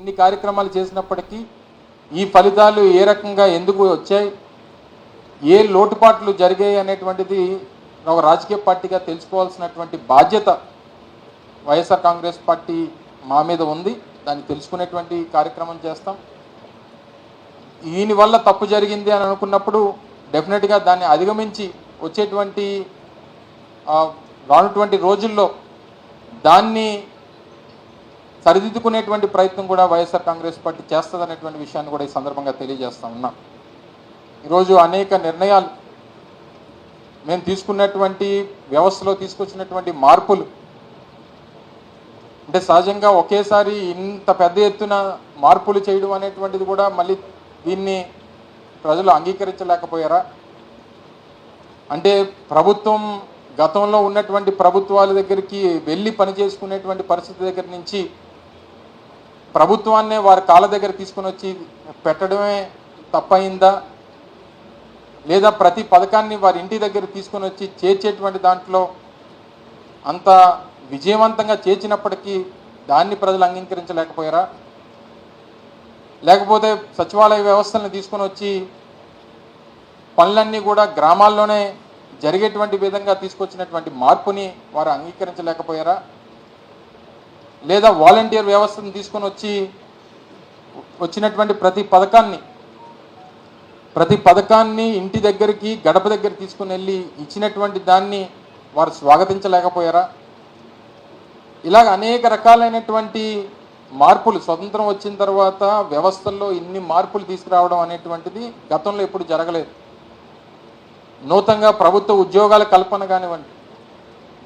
ఇన్ని కార్యక్రమాలు చేసినప్పటికీ ఈ ఫలితాలు ఏ రకంగా ఎందుకు వచ్చాయి, ఏ లోటుపాట్లు జరిగాయి అనేటువంటిది ఒక రాజకీయ పార్టీగా తెలుసుకోవాల్సినటువంటి బాధ్యత వైఎస్ఆర్ కాంగ్రెస్ పార్టీ మా మీద ఉంది. దాన్ని తెలుసుకునేటువంటి కార్యక్రమం చేస్తాం. దీనివల్ల తప్పు జరిగింది అని అనుకున్నప్పుడు డెఫినెట్గా దాన్ని అధిగమించి వచ్చేటువంటి రానున్నటువంటి రోజుల్లో దాన్ని సరిదిద్దుకునేటువంటి ప్రయత్నం కూడా వైఎస్ఆర్ కాంగ్రెస్ పార్టీ చేస్తుందనేటువంటి విషయాన్ని కూడా ఈ సందర్భంగా తెలియజేస్తా ఉన్నా. ఈరోజు అనేక నిర్ణయాలు మేము తీసుకున్నటువంటి వ్యవస్థలో తీసుకొచ్చినటువంటి మార్పులు అంటే సహజంగా ఒకేసారి ఇంత పెద్ద ఎత్తున మార్పులు చేయడం అనేటువంటిది కూడా మళ్ళీ దీన్ని ప్రజలు అంగీకరించలేకపోయారా? అంటే ప్రభుత్వం గతంలో ఉన్నటువంటి ప్రభుత్వాల దగ్గరికి వెళ్ళి పనిచేసుకునేటువంటి పరిస్థితి దగ్గర నుంచి ప్రభుత్వాన్నే వారి కాళ్ళ దగ్గర తీసుకుని వచ్చి పెట్టడమే తప్పయిందా, లేదా ప్రతి పథకాన్ని వారి ఇంటి దగ్గర తీసుకొని వచ్చి చేర్చేటువంటి దాంట్లో అంత విజయవంతంగా చేర్చినప్పటికీ దాన్ని ప్రజలు అంగీకరించలేకపోయారా? లేకపోతే సచివాలయ వ్యవస్థలను తీసుకొని వచ్చి పనులన్నీ కూడా గ్రామాల్లోనే జరిగేటువంటి విధంగా తీసుకొచ్చినటువంటి మార్పుని వారు అంగీకరించలేకపోయారా? లేదా వాలంటీర్ వ్యవస్థను తీసుకొని వచ్చినటువంటి ప్రతి పథకాన్ని ఇంటి దగ్గరికి గడప దగ్గర తీసుకుని వెళ్ళి ఇచ్చినటువంటి దాన్ని వారు స్వాగతించలేకపోయారా? ఇలాగ అనేక రకాలైనటువంటి మార్పులు స్వతంత్రం వచ్చిన తర్వాత వ్యవస్థల్లో ఇన్ని మార్పులు తీసుకురావడం అనేటువంటిది గతంలో ఎప్పుడు జరగలేదు. నూతనంగా ప్రభుత్వ ఉద్యోగాల కల్పన కానివ్వండి,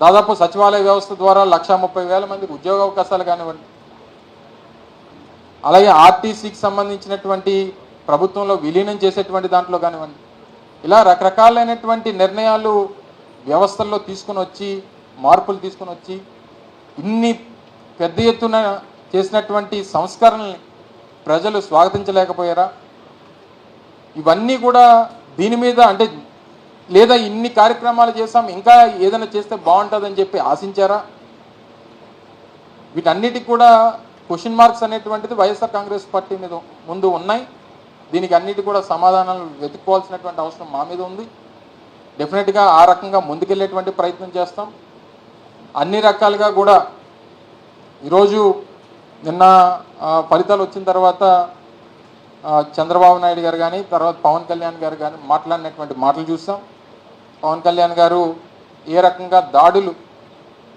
దాదాపు సచివాలయ వ్యవస్థ ద్వారా 1,30,000 మందికి ఉద్యోగ అవకాశాలు కానివ్వండి, అలాగే ఆర్టీసీకి సంబంధించినటువంటి ప్రభుత్వంలో విలీనం చేసేటువంటి దాంట్లో కానివ్వండి, ఇలా రకరకాలైనటువంటి నిర్ణయాలు వ్యవస్థల్లో తీసుకొని వచ్చి మార్పులు తీసుకొని వచ్చి ఇన్ని పెద్ద ఎత్తున చేసినటువంటి సంస్కరణల్ని ప్రజలు స్వాగతించలేకపోయారా? ఇవన్నీ కూడా దీని మీద అంటే లేదా ఇన్ని కార్యక్రమాలు చేసాం ఇంకా ఏదైనా చేస్తే బాగుంటుందని చెప్పి ఆశించారా? వీటన్నిటికి కూడా క్వశ్చన్ మార్క్స్ అనేటువంటిది వైఎస్ఆర్ కాంగ్రెస్ పార్టీ మీద ముందు ఉన్నాయి. దీనికి అన్నిటి కూడా సమాధానాలు వెతుక్కోవాల్సినటువంటి అవసరం మా మీద ఉంది. డెఫినెట్గా ఆ రకంగా ముందుకెళ్ళేటువంటి ప్రయత్నం చేస్తాం. అన్ని రకాలుగా కూడా ఈరోజు నిన్న ఫలితాలు వచ్చిన తర్వాత చంద్రబాబు నాయుడు గారు కానీ తర్వాత పవన్ కళ్యాణ్ గారు కానీ మాట్లాడినటువంటి మాటలు చూస్తాం. పవన్ కళ్యాణ్ గారు ఏ రకంగా దాడులు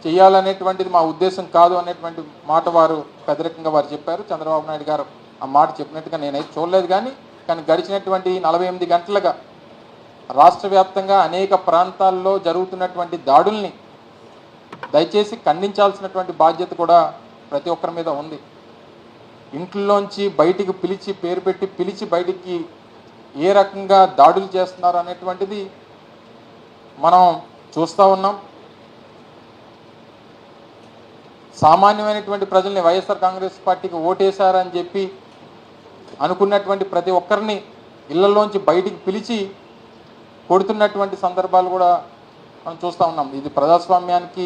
చేయాలనేటువంటిది మా ఉద్దేశం కాదు అనేటువంటి మాట వారు పెద్దరికంగా వారు చెప్పారు. చంద్రబాబు నాయుడు గారు ఆ మాట చెప్పినట్టుగా నేనైతే చూడలేదు. కానీ గడిచినటువంటి 48 గంటలుగా రాష్ట్ర వ్యాప్తంగా అనేక ప్రాంతాల్లో జరుగుతున్నటువంటి దాడుల్ని దయచేసి ఖండించాల్సినటువంటి బాధ్యత కూడా ప్రతి ఒక్కరి మీద ఉంది. ఇంట్లోంచి బయటికి పిలిచి పేరు పెట్టి పిలిచి బయటికి ఏ రకంగా దాడులు చేస్తున్నారు అనేటువంటిది మనం చూస్తూ ఉన్నాం. సామాన్యమైనటువంటి ప్రజల్ని వైఎస్ఆర్ కాంగ్రెస్ పార్టీకి ఓటేశారని చెప్పి అనుకున్నటువంటి ప్రతి ఒక్కరిని ఇళ్లలోంచి బయటికి పిలిచి కొడుతున్నటువంటి సందర్భాలు కూడా మనం చూస్తూ ఉన్నాం. ఇది ప్రజాస్వామ్యానికి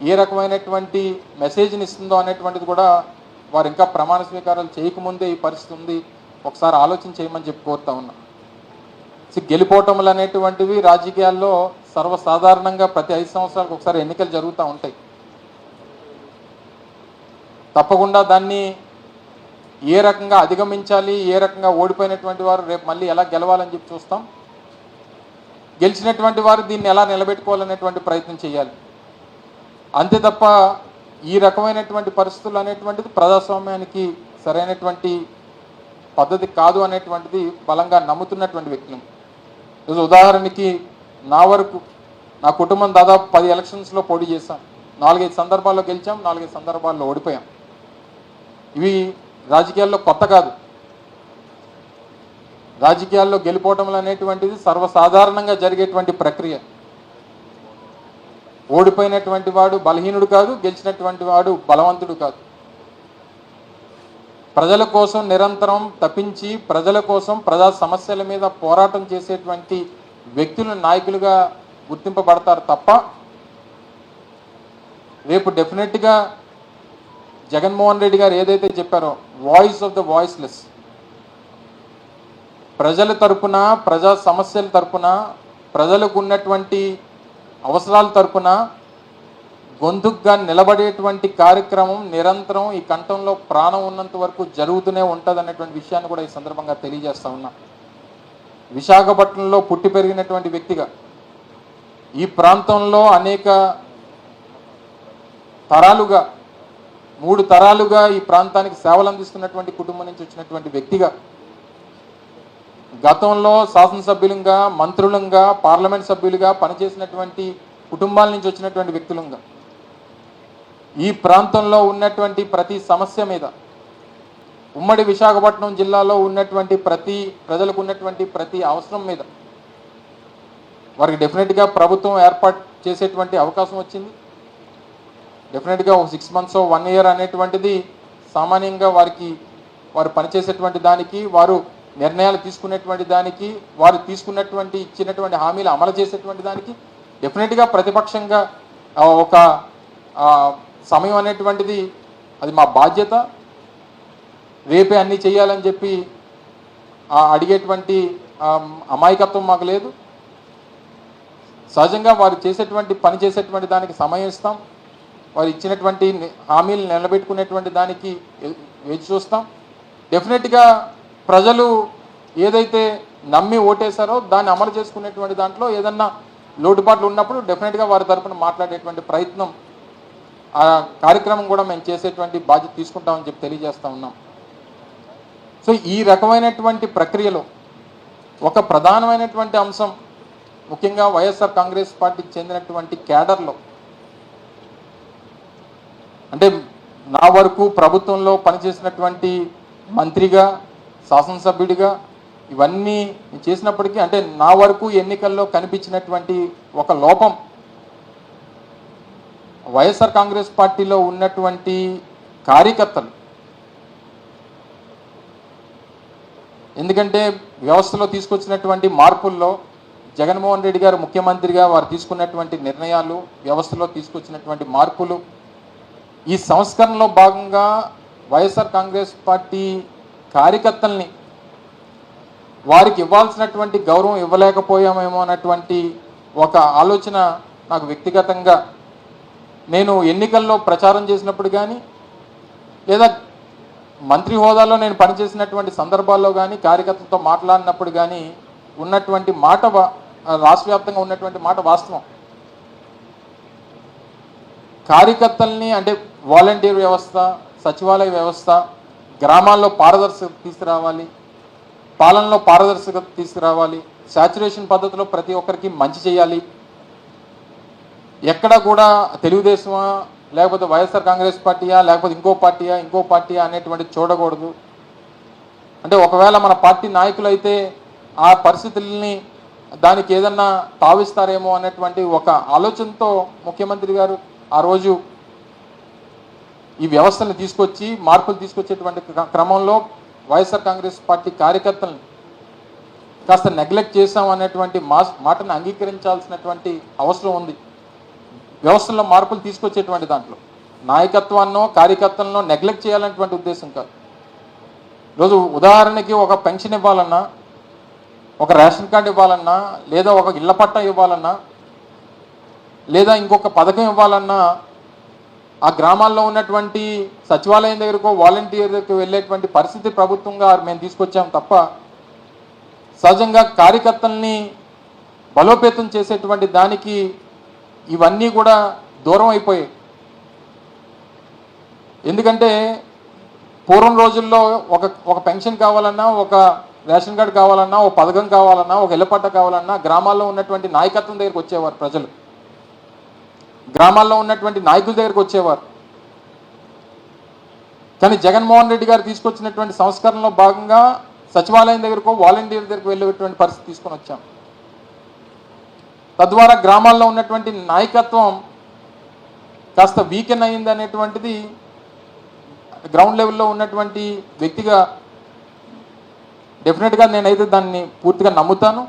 ఏ రకమైనటువంటి మెసేజ్ని ఇస్తుందో అనేటువంటిది కూడా వారు ఇంకా ప్రమాణ స్వీకారాలు చేయకముందే ఈ పరిస్థితి ఉంది. ఒకసారి ఆలోచన చేయమని చెప్పి కోరుతా ఉన్నా. గెలిపోవటములు అనేటువంటివి రాజకీయాల్లో సర్వసాధారణంగా ప్రతి 5 సంవత్సరాలకు ఒకసారి ఎన్నికలు జరుగుతూ ఉంటాయి. తప్పకుండా దాన్ని ఏ రకంగా అధిగమించాలి, ఏ రకంగా ఓడిపోయినటువంటి వారు రేపు మళ్ళీ ఎలా గెలవాలని చెప్పి చూస్తాం. గెలిచినటువంటి వారు దీన్ని ఎలా నిలబెట్టుకోవాలనేటువంటి ప్రయత్నం చేయాలి. అంతే తప్ప ఈ రకమైనటువంటి పరిస్థితులు అనేటువంటిది ప్రజాస్వామ్యానికి సరైనటువంటి పద్ధతి కాదు అనేటువంటిది బలంగా నమ్ముతున్నటువంటి వ్యక్తులు. ఈరోజు ఉదాహరణకి నా వరకు నా కుటుంబం దాదాపు 10 ఎలక్షన్స్లో పోటీ చేశాం. 4-5 సందర్భాల్లో గెలిచాం, 4-5 సందర్భాల్లో ఓడిపోయాం. ఇవి రాజకీయాల్లో కొత్త కాదు. రాజకీయాల్లో గెలిపోవటంలు అనేటువంటిది సర్వసాధారణంగా జరిగేటువంటి ప్రక్రియ. ఓడిపోయినటువంటి వాడు బలహీనుడు కాదు, గెలిచినటువంటి వాడు బలవంతుడు కాదు. ప్రజల కోసం నిరంతరం తప్పించి ప్రజల కోసం ప్రజా సమస్యల మీద పోరాటం చేసేటువంటి వ్యక్తులు నాయకులుగా గుర్తింపబడతారు తప్ప రేపు డెఫినెట్గా జగన్మోహన్ రెడ్డి గారు ఏదైతే చెప్పారో వాయిస్ ఆఫ్ ద వాయిస్లెస్, ప్రజల తరపున, ప్రజా సమస్యల తరపున, ప్రజలకు ఉన్నటువంటి అవసరాల తరపున గొంతుగ్గా నిలబడేటువంటి కార్యక్రమం నిరంతరం ఈ కంఠంలో ప్రాణం ఉన్నంత వరకు జరుగుతూనే ఉంటుంది అన్నటువంటి విషయాన్ని కూడా ఈ సందర్భంగా తెలియజేస్తా ఉన్నా. విశాఖపట్నంలో పుట్టి పెరిగినటువంటి వ్యక్తిగా ఈ ప్రాంతంలో అనేక తరాలుగా 3 తరాలుగా ఈ ప్రాంతానికి సేవలు అందిస్తున్నటువంటి కుటుంబం నుంచి వచ్చినటువంటి వ్యక్తిగా, గతంలో శాసనసభ్యులుగా, మంత్రులుగా, పార్లమెంట్ సభ్యులుగా పనిచేసినటువంటి కుటుంబాల నుంచి వచ్చినటువంటి వ్యక్తులుగా ఈ ప్రాంతంలో ఉన్నటువంటి ప్రతి సమస్య మీద, ఉమ్మడి విశాఖపట్నం జిల్లాలో ఉన్నటువంటి ప్రజలకు ఉన్నటువంటి ప్రతి అవసరం మీద వారికి డెఫినెట్గా ప్రభుత్వం ఏర్పాటు చేసేటువంటి అవకాశం వచ్చింది. డెఫినెట్గా ఒక 6 months 1 year అనేటువంటిది సామాన్యంగా వారు పనిచేసేటువంటి దానికి, వారు నిర్ణయాలు తీసుకునేటువంటి దానికి, వారు ఇచ్చినటువంటి హామీలు అమలు చేసేటువంటి దానికి డెఫినెట్గా ప్రతిపక్షంగా ఒక సమయం అనేటువంటిది అది మా బాధ్యత, రేపే అన్నీ చేయాలని చెప్పి అడిగేటువంటి అమాయకత్వం మాకు లేదు. సహజంగా వారు పని చేసేటువంటి దానికి సమయం ఇస్తాం, వారు ఇచ్చినటువంటి హామీలు నిలబెట్టుకునేటువంటి దానికి వేచి చూస్తాం. డెఫినెట్గా ప్రజలు ఏదైతే నమ్మి ఓటేశారో దాన్ని అమలు చేసుకునేటువంటి దాంట్లో ఏదన్నా లోటుపాట్లు ఉన్నప్పుడు డెఫినెట్గా వారి తరఫున మాట్లాడేటువంటి ప్రయత్నం, ఆ కార్యక్రమం కూడా మేము చేసేటువంటి బాధ్యత తీసుకుంటామని చెప్పి తెలియజేస్తూ ఉన్నాం. సో ఈ రకమైనటువంటి ప్రక్రియలో ఒక ప్రధానమైనటువంటి అంశం, ముఖ్యంగా వైఎస్ఆర్ కాంగ్రెస్ పార్టీకి చెందినటువంటి క్యాడర్లో, అంటే నా వరకు ప్రభుత్వంలో పనిచేసినటువంటి మంత్రిగా, శాసనసభ్యుడిగా ఇవన్నీ చేసినప్పటికీ, అంటే నా వరకు ఎన్నికల్లో కనిపించినటువంటి ఒక లోపం వైఎస్ఆర్ కాంగ్రెస్ పార్టీలో ఉన్నటువంటి కార్యకర్తలు, ఎందుకంటే వ్యవస్థలో తీసుకొచ్చినటువంటి మార్పుల్లో జగన్మోహన్ రెడ్డి గారు ముఖ్యమంత్రిగా వారు తీసుకున్నటువంటి నిర్ణయాలు, వ్యవస్థలో తీసుకొచ్చినటువంటి మార్పులు, ఈ సంస్కరణలో భాగంగా వైఎస్ఆర్ కాంగ్రెస్ పార్టీ కార్యకర్తల్ని వారికి ఇవ్వాల్సినటువంటి గౌరవం ఇవ్వలేకపోయామేమో అన్నటువంటి ఒక ఆలోచన నాకు వ్యక్తిగతంగా, నేను ఎన్నికల్లో ప్రచారం చేసినప్పుడు కానీ లేదా మంత్రి హోదాలో నేను పనిచేసినటువంటి సందర్భాల్లో కానీ కార్యకర్తలతో మాట్లాడినప్పుడు కానీ ఉన్నటువంటి మాట, రాష్ట్ర వ్యాప్తంగా ఉన్నటువంటి మాట వాస్తవం. కార్యకర్తల్ని, అంటే వాలంటీర్ వ్యవస్థ, సచివాలయ వ్యవస్థ, గ్రామాల్లో పారదర్శకత తీసుకురావాలి, పాలనలో పారదర్శకత తీసుకురావాలి, శాచురేషన్ పద్ధతిలో ప్రతి ఒక్కరికి మంచి చేయాలి, ఎక్కడ కూడా తెలుగుదేశమా లేకపోతే వైఎస్ఆర్ కాంగ్రెస్ పార్టీయా లేకపోతే ఇంకో పార్టీయా అనేటువంటి చూడకూడదు. అంటే ఒకవేళ మన పార్టీ నాయకులు అయితే ఆ పరిస్థితుల్ని దానికి ఏదన్నా తావిస్తారేమో అనేటువంటి ఒక ఆలోచనతో ముఖ్యమంత్రి గారు ఆ రోజు ఈ వ్యవస్థను తీసుకొచ్చి మార్పులు తీసుకొచ్చేటువంటి క్రమంలో వైఎస్ఆర్ కాంగ్రెస్ పార్టీ కార్యకర్తలను కాస్త నెగ్లెక్ట్ చేశాం అనేటువంటి మాటను అంగీకరించాల్సినటువంటి అవసరం ఉంది. వ్యవస్థల్లో మార్పులు తీసుకొచ్చేటువంటి దాంట్లో నాయకత్వాన్నో కార్యకర్తలను నెగ్లెక్ట్ చేయాలనేటువంటి ఉద్దేశం కాదు. ఈరోజు ఉదాహరణకి ఒక పెన్షన్ ఇవ్వాలన్నా, ఒక రేషన్ కార్డు ఇవ్వాలన్నా, లేదా ఒక ఇళ్ల పట్టా ఇవ్వాలన్నా, లేదా ఇంకొక పథకం ఇవ్వాలన్నా ఆ గ్రామాల్లో ఉన్నటువంటి సచివాలయం దగ్గరకో వాలంటీర్ దగ్గరకు వెళ్ళేటువంటి పరిస్థితి ప్రభుత్వంగా మేము తీసుకొచ్చాం తప్ప సహజంగా కార్యకర్తల్ని బలోపేతం చేసేటువంటి దానికి ఇవన్నీ కూడా దూరం అయిపోయాయి. ఎందుకంటే పూర్వం రోజుల్లో ఒక పెన్షన్ కావాలన్నా, ఒక రేషన్ కార్డు కావాలన్నా, ఒక పథకం కావాలన్నా, ఒక ఇళ్ల పట్ట కావాలన్నా గ్రామాల్లో ఉన్నటువంటి నాయకత్వం దగ్గరికి వచ్చేవారు, ప్రజలు గ్రామాల్లో ఉన్నటువంటి నాయకుల దగ్గరికి వచ్చేవారు. కానీ జగన్మోహన్ రెడ్డి గారు తీసుకొచ్చినటువంటి సంస్కరణలో భాగంగా సచివాలయం దగ్గరకో వాలంటీర్ దగ్గరకు వెళ్ళేటువంటి పరిస్థితి తీసుకొని వచ్చాం. తద్వారా గ్రామాల్లో ఉన్నటువంటి నాయకత్వం కాస్త వీకెన్ అయింది అనేటువంటిది గ్రౌండ్ లెవెల్లో ఉన్నటువంటి వ్యక్తిగా డెఫినెట్గా నేనైతే దాన్ని పూర్తిగా నమ్ముతాను.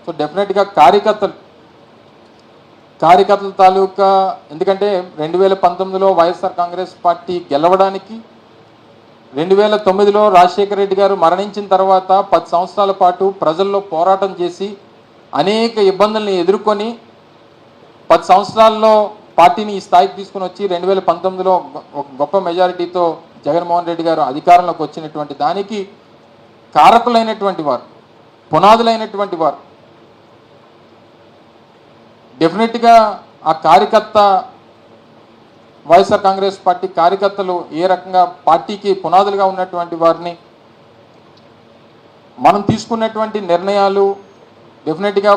సో డెఫినెట్గా కార్యకర్తలు కార్యకర్తల తాలూకా, ఎందుకంటే 2019లో వైఎస్ఆర్ కాంగ్రెస్ పార్టీ గెలవడానికి 2009లో రాజశేఖర రెడ్డి గారు మరణించిన తర్వాత 10 సంవత్సరాల పాటు ప్రజల్లో పోరాటం చేసి అనేక ఇబ్బందుల్ని ఎదుర్కొని 10 సంవత్సరాల్లో పార్టీని ఈ స్థాయికి తీసుకుని వచ్చి 2019లో ఒక గొప్ప మెజారిటీతో జగన్మోహన్ రెడ్డి గారు అధికారంలోకి వచ్చినటువంటి దానికి కారకులైనటువంటి వారు, పునాదులైనటువంటి వారు. డెఫినెట్గా ఆ కార్యకర్త, వైఎస్ఆర్ కాంగ్రెస్ పార్టీ కార్యకర్తలు ఏ రకంగా పార్టీకి పునాదులుగా ఉన్నటువంటి వారిని, మనం తీసుకున్నటువంటి నిర్ణయాలు డెఫినెట్గా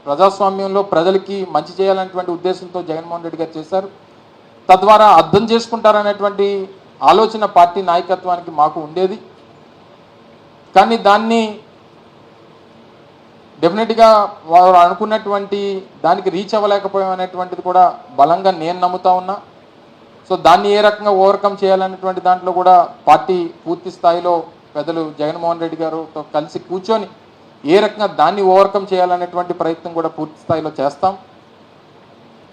ప్రజాస్వామ్యంలో ప్రజలకి మంచి చేయాలనేటువంటి ఉద్దేశంతో జగన్మోహన్ రెడ్డి గారు చేశారు. తద్వారా అర్థం చేసుకుంటారనేటువంటి ఆలోచన పార్టీ నాయకత్వానికి మాకు ఉండేది. కానీ దాన్ని డెఫినెట్గా వారు అనుకున్నటువంటి దానికి రీచ్ అవ్వలేకపోయాం అనేటువంటిది కూడా బలంగా నేను నమ్ముతా ఉన్నా. సో దాన్ని ఏ రకంగా ఓవర్కమ్ చేయాలనేటువంటి దాంట్లో కూడా పార్టీ పూర్తి స్థాయిలో పెద్దలు జగన్మోహన్ రెడ్డి గారితో కలిసి కూర్చొని ఏ రకంగా దాన్ని ఓవర్కమ్ చేయాలనేటువంటి ప్రయత్నం కూడా పూర్తి స్థాయిలో చేస్తాం.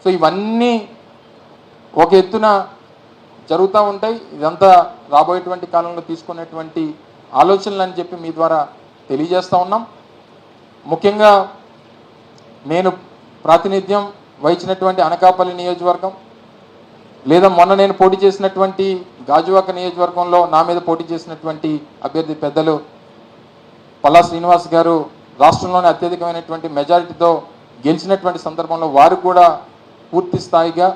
సో ఇవన్నీ ఒక ఎత్తున జరుగుతూ ఉంటాయి. ఇదంతా రాబోయేటువంటి కాలంలో తీసుకునేటువంటి ఆలోచనలు అని చెప్పి మీ ద్వారా తెలియజేస్తూ ఉన్నాం. ముఖ్యంగా నేను ప్రాతినిధ్యం వహించినటువంటి అనకాపల్లి నియోజకవర్గం, లేదా మొన్న నేను పోటీ చేసినటువంటి గాజువాక నియోజకవర్గంలో నా మీద పోటీ చేసినటువంటి అభ్యర్థి పెద్దలు పల్లా శ్రీనివాస్ గారు రాష్ట్రంలోనే అత్యధికమైనటువంటి మెజారిటీతో గెలిచినటువంటి సందర్భంలో వారు కూడా పూర్తి స్థాయిగా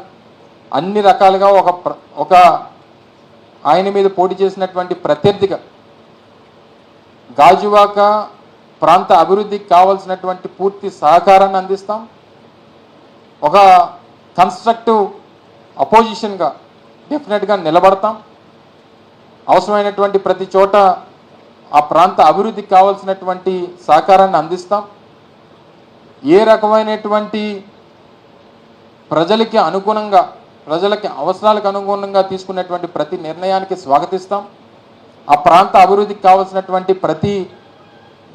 అన్ని రకాలుగా ఒక ఆయన మీద పోటీ చేసినటువంటి ప్రత్యర్థిగా గాజువాక ప్రాంత అభివృద్ధికి కావాల్సినటువంటి పూర్తి సహకారాన్ని అందిస్తాం. ఒక కన్స్ట్రక్టివ్ అపోజిషన్గా డెఫినెట్గా నిలబడతాం. అవసరమైనటువంటి ప్రతి చోట ఆ ప్రాంత అభివృద్ధికి కావాల్సినటువంటి సహకారాన్ని అందిస్తాం. ఏ రకమైనటువంటి ప్రజలకి అనుగుణంగా, ప్రజలకి అవసరాలకు అనుగుణంగా తీసుకున్నటువంటి ప్రతి నిర్ణయానికి స్వాగతిస్తాం. ఆ ప్రాంత అభివృద్ధికి కావాల్సినటువంటి ప్రతి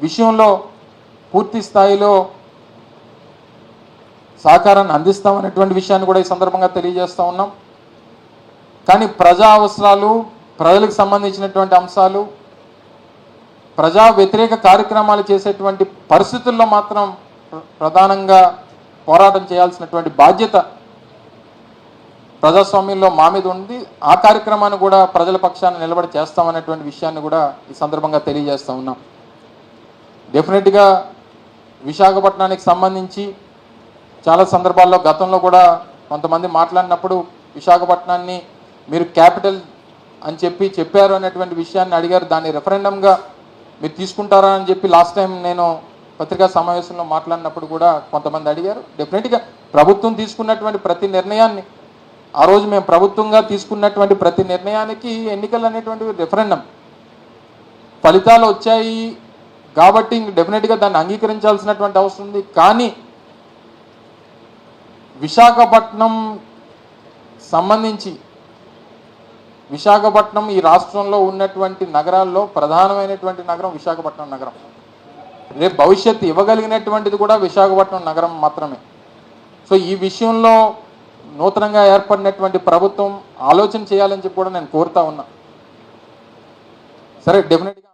విషయంలో పూర్తి స్థాయిలో సహకారాన్ని అందిస్తామనేటువంటి విషయాన్ని కూడా ఈ సందర్భంగా తెలియజేస్తూ ఉన్నాం. కానీ ప్రజా అవసరాలు, ప్రజలకు సంబంధించినటువంటి అంశాలు, ప్రజా వ్యతిరేక కార్యక్రమాలు చేసేటువంటి పరిస్థితుల్లో మాత్రం ప్రధానంగా పోరాటం చేయాల్సినటువంటి బాధ్యత ప్రజాస్వామ్యంలో మా మీద ఉంది. ఆ కార్యక్రమాన్ని కూడా ప్రజల పక్షాన్ని నిలబడి చేస్తామనేటువంటి విషయాన్ని కూడా ఈ సందర్భంగా తెలియజేస్తూ ఉన్నాం. డెఫినెట్గా విశాఖపట్నానికి సంబంధించి చాలా సందర్భాల్లో గతంలో కూడా కొంతమంది మాట్లాడినప్పుడు విశాఖపట్నాన్ని మీరు క్యాపిటల్ అని చెప్పారు అనేటువంటి విషయాన్ని అడిగారు. దాన్ని రెఫరెండంగా మీరు తీసుకుంటారా అని చెప్పి లాస్ట్ టైం నేను పత్రికా సమావేశంలో మాట్లాడినప్పుడు కూడా కొంతమంది అడిగారు. డెఫినెట్గా ప్రభుత్వం తీసుకున్నటువంటి ప్రతి నిర్ణయాన్ని, ఆ రోజు మేము ప్రభుత్వంగా తీసుకున్నటువంటి ప్రతి నిర్ణయానికి ఎన్నికలు అనేటువంటి రెఫరెండం ఫలితాలు వచ్చాయి కాబట్టి డెఫినెట్గా దాన్ని అంగీకరించాల్సినటువంటి అవసరం ఉంది. కానీ విశాఖపట్నం సంబంధించి, విశాఖపట్నం ఈ రాష్ట్రంలో ఉన్నటువంటి నగరాల్లో ప్రధానమైనటువంటి నగరం విశాఖపట్నం నగరం. రేపు భవిష్యత్తు ఇవ్వగలిగినటువంటిది కూడా విశాఖపట్నం నగరం మాత్రమే. సో ఈ విషయంలో నూతనంగా ఏర్పడినటువంటి ప్రభుత్వం ఆలోచన చేయాలని చెప్పి కూడా నేను కోరుతా ఉన్నా. సరే, డెఫినెట్గా